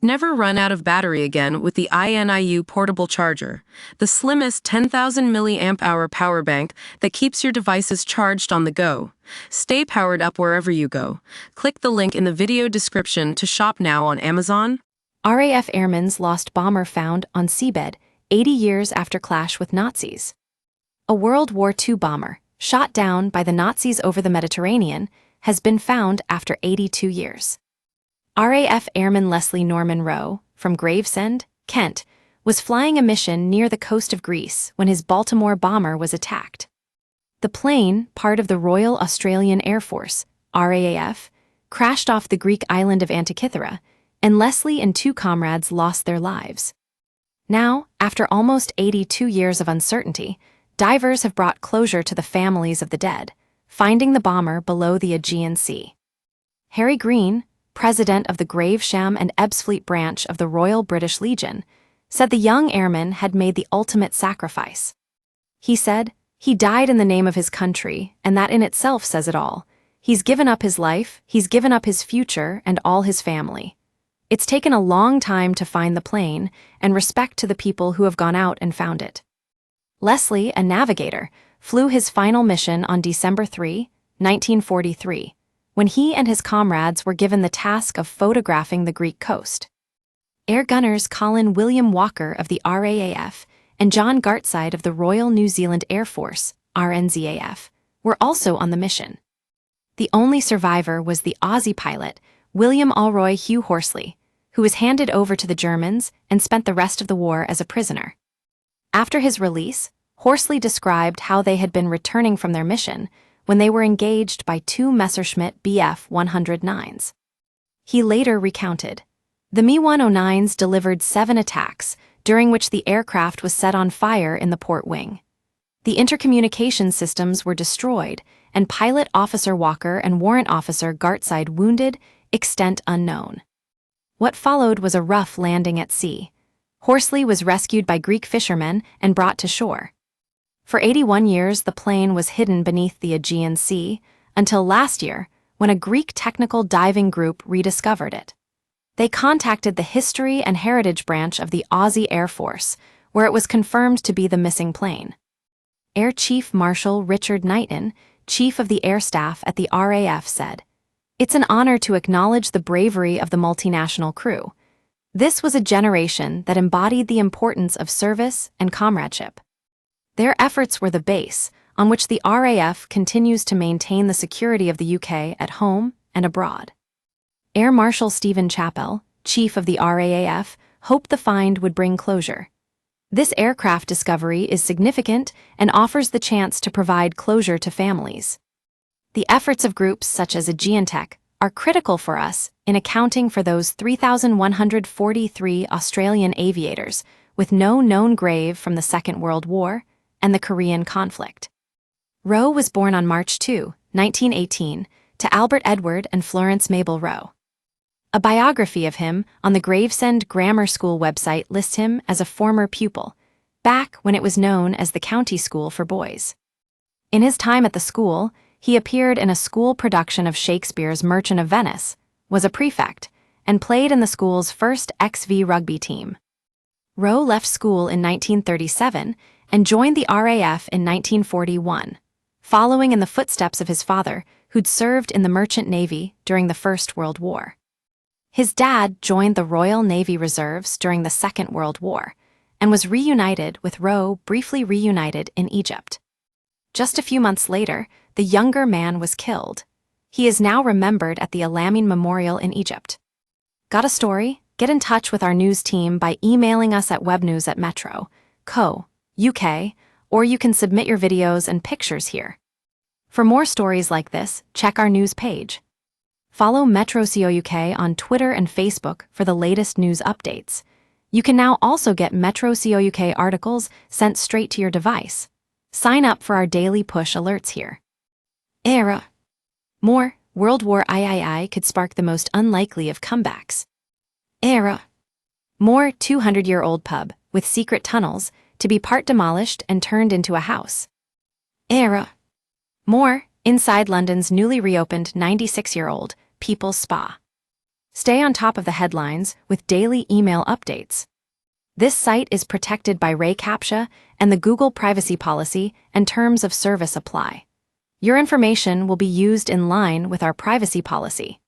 Never run out of battery again with the INIU portable charger, the slimmest 10,000 mAh power bank that keeps your devices charged on the go. Stay powered up wherever you go. Click the link in the video description to shop now on Amazon. RAF airman's lost bomber found on seabed 80 years after clash with Nazis. A World War II bomber, shot down by the Nazis over the Mediterranean, has been found after 82 years. RAF Airman Leslie Norman Rowe, from Gravesend, Kent, was flying a mission near the coast of Greece when his Baltimore bomber was attacked. The plane, part of the Royal Australian Air Force, RAAF, crashed off the Greek island of Antikythera, and Leslie and 2 comrades lost their lives. Now, after almost 82 years of uncertainty, divers have brought closure to the families of the dead, finding the bomber below the Aegean Sea. Harry Green, president of the Gravesham and Ebbsfleet branch of the Royal British Legion, said the young airman had made the ultimate sacrifice. He said, "He died in the name of his country, and that in itself says it all. He's given up his life, he's given up his future and all his family. It's taken a long time to find the plane, and respect to the people who have gone out and found it." Leslie, a navigator, flew his final mission on December 3, 1943, when he and his comrades were given the task of photographing the Greek coast. Air gunners Colin William Walker of the RAAF and John Gartside of the Royal New Zealand Air Force, RNZAF, were also on the mission. The only survivor was the Aussie pilot, William Alroy Hugh Horsley, who was handed over to the Germans and spent the rest of the war as a prisoner. After his release, Horsley described how they had been returning from their mission when they were engaged by 2 Messerschmitt Bf 109s. He later recounted, "The Me-109s delivered 7 attacks, during which the aircraft was set on fire in the port wing. The intercommunication systems were destroyed, and Pilot Officer Walker and Warrant Officer Gartside wounded, extent unknown. What followed was a rough landing at sea. Horsley was rescued by Greek fishermen and brought to shore. For 81 years, the plane was hidden beneath the Aegean Sea, until last year, when a Greek technical diving group rediscovered it. They contacted the History and Heritage branch of the Aussie Air Force, where it was confirmed to be the missing plane. Air Chief Marshal Richard Knighton, Chief of the Air Staff at the RAF, said, "It's an honor to acknowledge the bravery of the multinational crew. This was a generation that embodied the importance of service and comradeship. Their efforts were the base on which the RAF continues to maintain the security of the UK at home and abroad." Air Marshal Stephen Chappell, Chief of the RAAF, hoped the find would bring closure. "This aircraft discovery is significant and offers the chance to provide closure to families. The efforts of groups such as Aegeantech are critical for us in accounting for those 3,143 Australian aviators with no known grave from the Second World War and the Korean conflict." Rowe was born on March 2, 1918, to Albert Edward and Florence Mabel Rowe. A biography of him on the Gravesend Grammar School website lists him as a former pupil, back when it was known as the County School for Boys. In his time at the school, he appeared in a school production of Shakespeare's Merchant of Venice, was a prefect, and played in the school's first XV rugby team. Rowe left school in 1937 and joined the RAF in 1941, following in the footsteps of his father, who'd served in the Merchant Navy during the First World War. His dad joined the Royal Navy Reserves during the Second World War and was reunited with Rowe, briefly reunited in Egypt. Just a few months later, the younger man was killed. He is now remembered at the Alamein Memorial in Egypt. Got a story? Get in touch with our news team by emailing us at webnews@metro.co.uk, or you can submit your videos and pictures here. For more stories like this, check our news page. Follow Metro COUK on Twitter and Facebook for the latest news updates. You can now also get Metro COUK articles sent straight to your device. Sign up for our daily push alerts here. Era. More, World War III could spark the most unlikely of comebacks. Era. More, 200-year-old pub with secret tunnels to be part demolished and turned into a house. Era. More, inside London's newly reopened 96-year-old People's Spa. Stay on top of the headlines with daily email updates. This site is protected by RAF CAPTCHA, and the Google privacy policy and terms of service apply. Your information will be used in line with our privacy policy.